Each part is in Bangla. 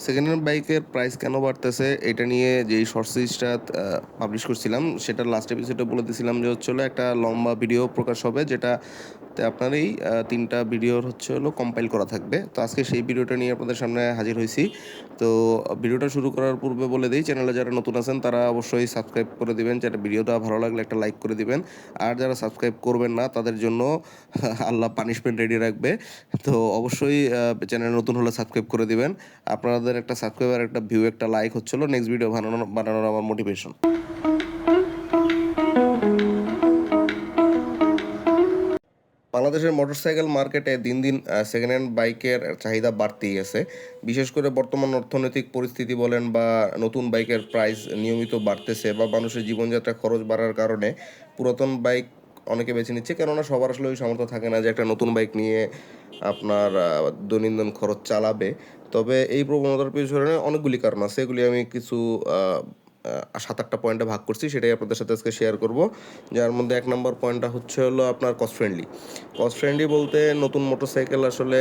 সেকেন্ড হ্যান্ড বাইকের প্রাইস কেন বাড়তেছে এটা নিয়ে যেই শর্ট সিরিজটা পাবলিশ করছিলাম সেটার লাস্ট এপিসোডে বলে দিয়েছিলাম যে হচ্ছে হলো একটা লম্বা ভিডিও প্রকাশ হবে যেটাতে আপনার এই তিনটা ভিডিওর হচ্ছে হলো কম্পাইল করা থাকবে। তো আজকে সেই ভিডিওটা নিয়ে আপনাদের সামনে হাজির হয়েছি। তো ভিডিওটা শুরু করার পূর্বে বলে দিই, চ্যানেলে যারা নতুন আছেন তারা অবশ্যই সাবস্ক্রাইব করে দিবেন, যেটা ভিডিওটা ভালো লাগলে একটা লাইক করে দিবেন। আর যারা সাবস্ক্রাইব করবেন না তাদের জন্য আল্লাহ পানিশমেন্ট রেডি রাখবে। তো অবশ্যই চ্যানেল নতুন হলে সাবস্ক্রাইব করে দিবেন। আপনাদের একটা সাবস্ক্রাইবার, একটা ভিউ, একটা লাইক হচ্ছিল নেক্সট ভিডিও বানানোর আমার মোটিভেশন। বাংলাদেশের মোটরসাইকেল মার্কেটে দিন দিন সেকেন্ড হ্যান্ড বাইকের চাহিদা বাড়তেই আছে। বিশেষ করে বর্তমান অর্থনৈতিক পরিস্থিতি বলেন বা নতুন বাইকের প্রাইস নিয়মিত বাড়তেছে বা মানুষের জীবনযাত্রা খরচ বাড়ার কারণে পুরাতন বাইক অনেকে বেছে নিচ্ছে, কেননা সবার আসলে ওই সামর্থ্য থাকে না যে একটা নতুন বাইক নিয়ে আপনার দৈনন্দিন খরচ চালাবে। তবে এই প্রবণতার পিছনে অনেকগুলি কারণ আছে, এগুলি আমি কিছু 7-8টা পয়েন্টে ভাগ করছি, সেটাই আপনাদের সাথে আজকে শেয়ার করব। যার মধ্যে 1 নম্বর পয়েন্টটা হচ্ছে হলো আপনার কস্ট ফ্রেন্ডলি বলতে নতুন মোটরসাইকেল আসলে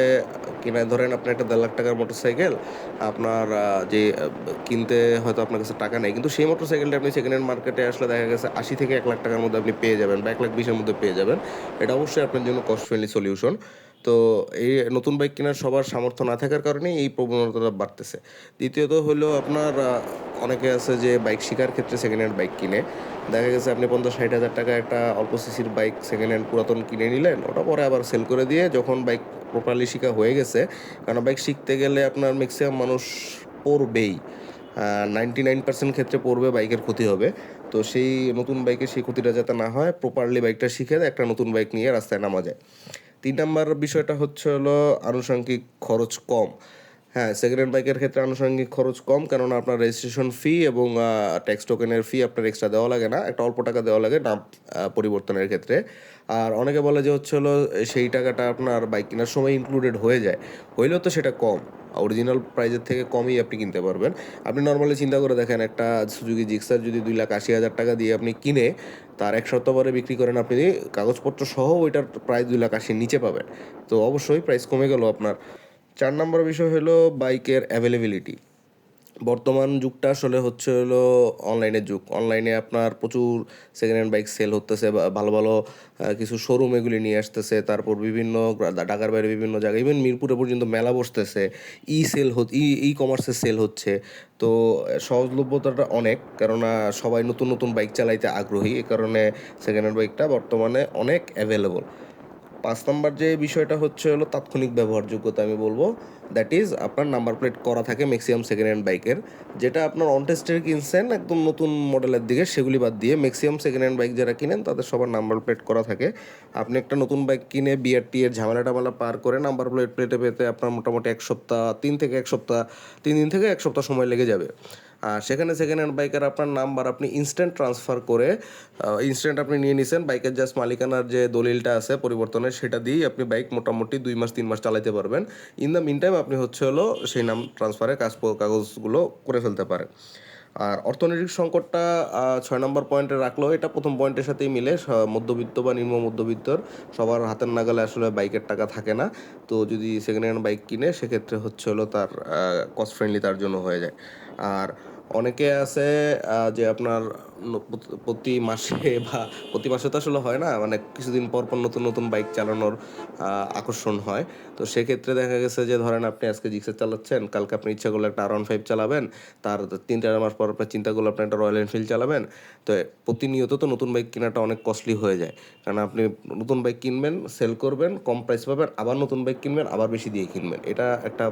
কিনায় ধরেন আপনি একটা 1.5 লাখ টাকার মোটরসাইকেল আপনার কিনতে হয়তো আপনার কাছে টাকা নেই, কিন্তু সেই মোটরসাইকেলটা আপনি সেকেন্ড হ্যান্ড মার্কেটে আসলে দেখা গেছে 80 থেকে 1 লাখ টাকার মধ্যে আপনি পেয়ে যাবেন বা 1,20,000-এর মধ্যে পেয়ে যাবেন। এটা অবশ্যই আপনার জন্য কস্ট ফ্রেন্ডলি সলিউশন। তো এই নতুন বাইক কেনার সবার সামর্থ্য না থাকার কারণে এই প্রবণতাটা বাড়তেছে। দ্বিতীয়ত হলো আপনার অনেকে আছে যে বাইক শেখার ক্ষেত্রে সেকেন্ড হ্যান্ড বাইক কিনে। দেখা গেছে আপনি 50-60 হাজার টাকা একটা অল্প সিসির বাইক সেকেন্ড হ্যান্ড পুরাতন কিনে নিলেন, ওটা পরে আবার সেল করে দিয়ে যখন বাইক প্রপারলি শেখা হয়ে গেছে, কারণ বাইক শিখতে গেলে আপনার ম্যাক্সিমাম মানুষ পড়বেই, 99% ক্ষেত্রে পড়বে, বাইকের ক্ষতি হবে। তো সেই নতুন বাইকের সেই ক্ষতিটা যাতে না হয়, প্রপারলি বাইকটা শিখে একটা নতুন বাইক নিয়ে রাস্তায় নামা যায়। 3 নম্বর বিষয়টা হচ্ছে হলো আনুষঙ্গিক খরচ কম। হ্যাঁ, সেকেন্ড হ্যান্ড বাইকের ক্ষেত্রে আনুষঙ্গিক খরচ কম, কেননা আপনার রেজিস্ট্রেশন ফি এবং ট্যাক্স টোকেনের ফি আপনার এক্সট্রা দেওয়া লাগে না, একটা অল্প টাকা দেওয়া লাগে নাম পরিবর্তনের ক্ষেত্রে। আর অনেকে বলে যে হচ্ছে হলো সেই টাকাটা আপনার বাইক কেনার সময় ইনক্লুডেড হয়ে যায়, হইলেও তো সেটা কম, অরিজিনাল প্রাইজের থেকে কমই আপনি কিনতে পারবেন। আপনি নর্মালি চিন্তা করে দেখেন, একটা সুজুকি জিক্সার যদি 2,80,000 টাকা দিয়ে আপনি কিনে তার 1 সপ্তাহ পরে বিক্রি করেন, আপনি কাগজপত্র সহ ওইটার প্রায় 2,80,000 নিচে পাবেন। তো অবশ্যই প্রাইস কমে গেল আপনার। 4 নম্বর বিষয় হলো বাইকের অ্যাভেলেবিলিটি। বর্তমান যুগটা আসলে হচ্ছে হলো অনলাইনের যুগ। অনলাইনে আপনার প্রচুর সেকেন্ড হ্যান্ড বাইক সেল হতেছে, বা ভালো ভালো কিছু শোরুম এগুলি নিয়ে আসতেছে। তারপর বিভিন্ন ঢাকার বাইরে বিভিন্ন জায়গায়, ইভেন মিরপুরে পর্যন্ত মেলা বসতেছে। ই কমার্সে সেল হচ্ছে। তো সহজলভ্যতাটা অনেক, কেননা সবাই নতুন নতুন বাইক চালাইতে আগ্রহী, এ কারণে সেকেন্ড হ্যান্ড বাইকটা বর্তমানে অনেক অ্যাভেলেবল। 5 নম্বর যে বিষয়টা হচ্ছে হলো তাৎক্ষণিক ব্যবহারযোগ্যতা, আমি বলবো দ্যাট ইজ আপনার নাম্বার প্লেট করা থাকে ম্যাক্সিমাম সেকেন্ড হ্যান্ড বাইকের, যেটা আপনার অন টেস্টের কিনছেন একদম নতুন মডেলের দিকে, সেগুলি বাদ দিয়ে ম্যাক্সিমাম সেকেন্ড হ্যান্ড বাইক যারা কিনেন তাদের সবার নাম্বার প্লেট করা থাকে। আপনি একটা নতুন বাইক কিনে বিআরটি এর ঝামেলা টামেলা পার করে নাম্বার প্লেটে পেতে আপনার মোটামুটি 1 সপ্তাহ, 3 থেকে 1 সপ্তাহ সময় লেগে যাবে। আর সেখানে সেকেন্ড হ্যান্ড বাইকের আপনার নাম্বার আপনি ইনস্ট্যান্ট ট্রান্সফার করে ইনস্ট্যান্ট আপনি নিয়ে নিছেন, বাইকের জাস্ট মালিকানার যে দলিলটা আছে পরিবর্তনের, সেটা দিয়েই আপনি বাইক মোটামুটি 2 মাস 3 মাস চালাতে পারবেন। ইন দ্য মিন টাইম আপনি হচ্ছে হলো সেই নাম ট্রান্সফারের কাগজগুলো করে ফেলতে পারেন। আর অর্থনৈতিক সংকটটা 6 নম্বর পয়েন্টে রাখলো, এটা প্রথম পয়েন্টের সাথেই মিলে। মধ্যবিত্ত বা নিম্ন মধ্যবিত্তর সবার হাতের নাগালে আসলে বাইকের টাকা থাকে না। তো যদি সেকেন্ড হ্যান্ড বাইক কিনে সেক্ষেত্রে হচ্ছে হলো তার কস্ট ফ্রেন্ডলি তার জন্য হয়ে যায়। আর অনেকে আছে যে আপনার প্রতি মাসে বা প্রতি মাসে তো আসলে হয় না, মানে কিছুদিন পর পর নতুন নতুন বাইক চালানোর আকর্ষণ হয়। তো সেক্ষেত্রে দেখা গেছে যে ধরেন আপনি আজকে জিক্সার চালাচ্ছেন, কালকে আপনি ইচ্ছা করলে একটা R15 চালাবেন, তার 3-4 মাস পর আপনার চিন্তা করলে আপনি একটা রয়্যাল এনফিল্ড চালাবেন। তো প্রতিনিয়ত তো নতুন বাইক কেনাটা অনেক কস্টলি হয়ে যায়, কারণ আপনি নতুন বাইক কিনবেন, সেল করবেন, কম প্রাইস পাবেন, আবার নতুন বাইক কিনবেন, আবার বেশি দিয়ে কিনবেন, এটা একটা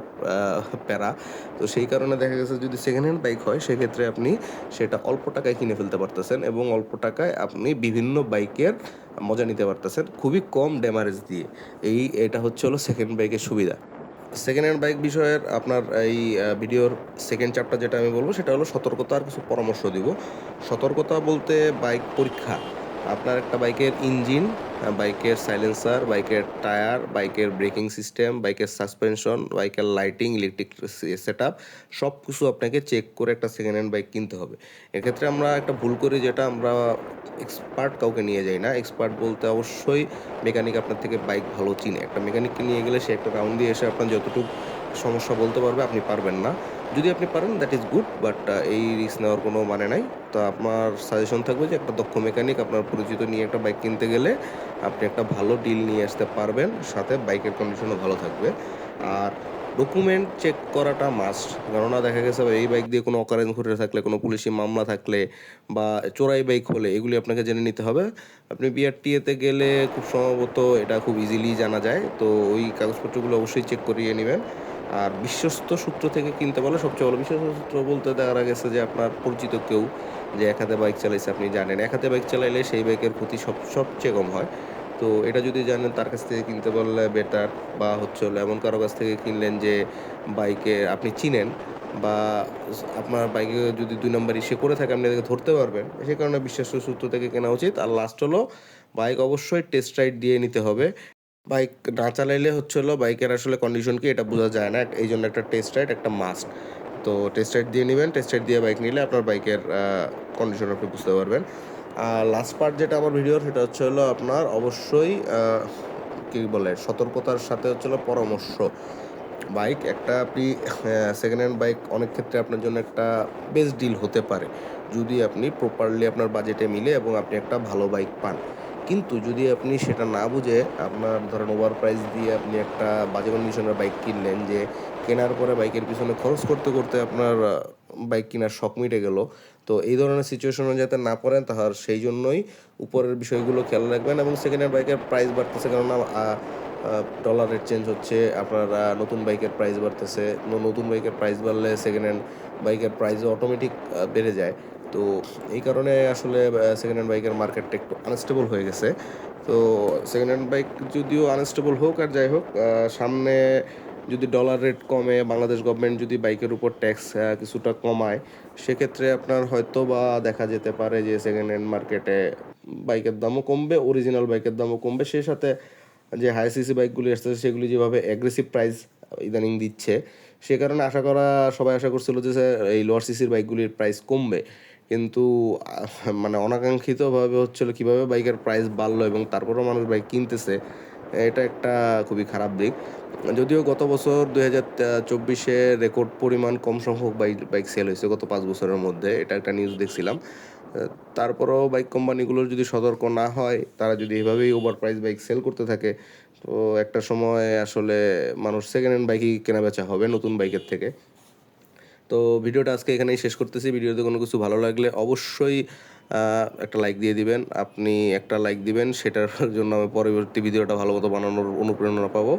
প্যারা। তো সেই কারণে দেখা গেছে যদি সেকেন্ড হ্যান্ড বাইক হয় সেক্ষেত্রে আপনি সেটা অল্প টাকায় কিনে ফেলতে পারতেছেন, এবং অল্প টাকায় আপনি বিভিন্ন বাইকের মজা নিতে পারতেছেন খুবই কম ড্যামারেজ দিয়ে। এটা হচ্ছে হলো সেকেন্ড বাইকের সুবিধা। সেকেন্ড হ্যান্ড বাইক বিষয়ের আপনার এই ভিডিওর সেকেন্ড চ্যাপ্টার যেটা আমি বলবো সেটা হলো সতর্কতা, আর কিছু পরামর্শ দিব। সতর্কতা বলতে বাইক পরীক্ষা, আপনার একটা বাইকের ইঞ্জিন, বাইকের সাইলেন্সার, বাইকের টায়ার, বাইকের ব্রেকিং সিস্টেম, বাইকের সাসপেনশন, বাইকের লাইটিং, ইলেকট্রিক সেট আপ, সব কিছু আপনাকে চেক করে একটা সেকেন্ড হ্যান্ড বাইক কিনতে হবে। এক্ষেত্রে আমরা একটা ভুল করি, যেটা আমরা এক্সপার্ট কাউকে নিয়ে যাই না। এক্সপার্ট বলতে অবশ্যই মেকানিক আপনার থেকে বাইক ভালো চিনে। একটা মেকানিককে নিয়ে গেলে সে একটা রাউন্ড দিয়ে এসে আপনার যতটুকু সমস্যা বলতে পারবে, আপনি পারবেন না। যদি আপনি পারেন দ্যাট ইজ গুড, বাট এই রিস্ক নেওয়ার কোনো মানে নাই। তো আমার সাজেশন থাকবে যে একটা দক্ষ মেকানিক আপনার পরিচিত নিয়ে একটা বাইক কিনতে গেলে আপনি একটা ভালো ডিল নিয়ে আসতে পারবেন, সাথে বাইকের কন্ডিশনও ভালো থাকবে। আর ডকুমেন্ট চেক করাটা মাস্ট, কেননা দেখা গেছে এই বাইক দিয়ে কোনো অকারেন্স ঘটে থাকলে, কোনো পুলিশি মামলা থাকলে বা চোরাই বাইক হলে এগুলি আপনাকে জেনে নিতে হবে। আপনি বিআরটিএতে গেলে খুব সম্ভবত এটা খুব ইজিলি জানা যায়, তো ওই কাগজপত্রগুলো অবশ্যই চেক করিয়ে নেবেন। আর বিশ্বস্ত সূত্র থেকে কিনতে পারলে সবচেয়ে ভালো। বিশ্বস্ত সূত্র বলতে দেখা গেছে যে আপনার পরিচিত কেউ যে এক হাতে বাইক চালাইছে, আপনি জানেন এক হাতে বাইক চালাইলে সেই বাইকের ক্ষতি সবচেয়ে কম হয়। তো এটা যদি জানেন তার কাছ থেকে কিনতে পারলে বেটার। বা হচ্ছে হলো এমন কারো কাছ থেকে কিনলেন যে বাইকে আপনি চিনেন, বা আপনার বাইকে যদি ২ নাম্বার ইসে করে থাকে আপনি তাদেরকে ধরতে পারবেন, সে কারণে বিশ্বাস্ত সূত্র থেকে কেনা উচিত। আর লাস্ট হলো বাইক অবশ্যই টেস্ট রাইড দিয়ে নিতে হবে। বাইক না চালাইলে হচ্ছে হলো বাইকের আসলে কন্ডিশন কি এটা বোঝা যায় না। এই জন্য একটা টেস্ট রাইড একটা মাস্ট। তো টেস্ট রাইড দিয়ে নিবেন। টেস্ট রাইড দিয়ে বাইক নিলে আপনার বাইকের কন্ডিশন আপনি বুঝতে পারবেন। আর লাস্ট পার্ট যেটা আমার ভিডিওর, সেটা হচ্ছে হলো আপনার অবশ্যই কী বলে সতর্কতার সাথে হচ্ছে হলো পরামর্শ। বাইক একটা আপনি সেকেন্ড হ্যান্ড বাইক অনেক ক্ষেত্রে আপনার জন্য একটা বেস্ট ডিল হতে পারে যদি আপনি প্রপারলি আপনার বাজেটে মিলে এবং আপনি একটা ভালো বাইক পান। কিন্তু যদি আপনি সেটা না বুঝে আপনার ধরেন ওভার প্রাইস দিয়ে আপনি একটা বাজে কন্ডিশনের বাইক কিনলেন, যে কেনার পরে বাইকের পিছনে খরচ করতে করতে আপনার বাইক কেনার শখ মিটে গেল, তো এই ধরনের সিচুয়েশনে যাতে না পড়েন তাহার সেই জন্যই উপরের বিষয়গুলো খেয়াল রাখবেন। এবং সেকেন্ড হ্যান্ড বাইকের প্রাইস বাড়তেছে, কেননা ডলার রেট চেঞ্জ হচ্ছে, আপনার নতুন বাইকের প্রাইস বাড়তেছে। নতুন বাইকের প্রাইস বাড়লে সেকেন্ড হ্যান্ড বাইকের প্রাইসও অটোমেটিক বেড়ে যায়। তো এই কারণে আসলে সেকেন্ড হ্যান্ড বাইকের মার্কেটটা একটু আনস্টেবল হয়ে গেছে। তো সেকেন্ড হ্যান্ড বাইক যদিও আনস্টেবল হোক আর যাই হোক, সামনে যদি ডলার রেট কমে, বাংলাদেশ গভর্নমেন্ট যদি বাইকের উপর ট্যাক্স কিছুটা কমায়, সেক্ষেত্রে আপনার হয়তো বা দেখা যেতে পারে যে সেকেন্ড হ্যান্ড মার্কেটে বাইকের দামও কমবে, অরিজিনাল বাইকের দামও কমবে। সেই সাথে যে হাই সিসি বাইকগুলি আসতেছে সেগুলি যেভাবে অ্যাগ্রেসিভ প্রাইস ইদানিং দিচ্ছে, সে কারণে সবাই আশা করছিল যে এই লোয়ার সিসির বাইকগুলির প্রাইস কমবে। কিন্তু মানে অনাকাঙ্ক্ষিতভাবে হচ্ছিল কীভাবে বাইকের প্রাইস বাড়লো এবং তারপরেও মানুষ বাইক কিনতেছে, এটা একটা খুবই খারাপ দিক। যদিও গত বছর 2024-এ রেকর্ড পরিমাণ কম সংখ্যক বাইক সেল হয়েছে গত 5 বছরের মধ্যে, এটা একটা নিউজ দেখছিলাম। তারপরেও বাইক কোম্পানিগুলোর যদি সতর্ক না হয়, তারা যদি এভাবেই ওভার প্রাইস বাইক সেল করতে থাকে, তো একটা সময় আসলে মানুষ সেকেন্ড হ্যান্ড বাইকই কেনাবেচা হবে নতুন বাইকের থেকে। তো ভিডিওটা আজকে এখানেই শেষ করতেছি। ভিডিওতে কোনো কিছু ভালো লাগলে অবশ্যই একটা লাইক দিয়ে দিবেন। আপনি একটা লাইক দিবেন, সেটার জন্য আমি পরবর্তী ভিডিওটা ভালো মতো বানানোর অনুপ্রেরণা পাবো।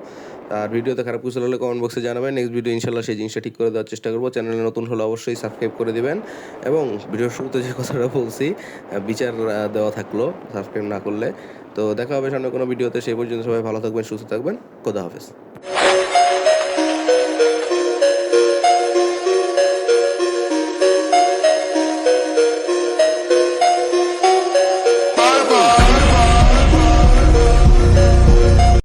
আর ভিডিওতে খারাপ কিছু হলে কমেন্ট বক্সে জানাবেন। নেক্সট ভিডিও ইনশাল্লাহ সেই জিনিসটা ঠিক করে দেওয়ার চেষ্টা করবো। চ্যানেলে নতুন হলে অবশ্যই সাবস্ক্রাইব করে দিবেন। এবং ভিডিওর শুরুতে যে কথাটা বলছি, বিচার দেওয়া থাকলো সাবস্ক্রাইব না করলে। তো দেখা হবে সামনে কোনো ভিডিওতে। সেই পর্যন্ত সবাই ভালো থাকবেন, সুস্থ থাকবেন। খোদা হাফেজ।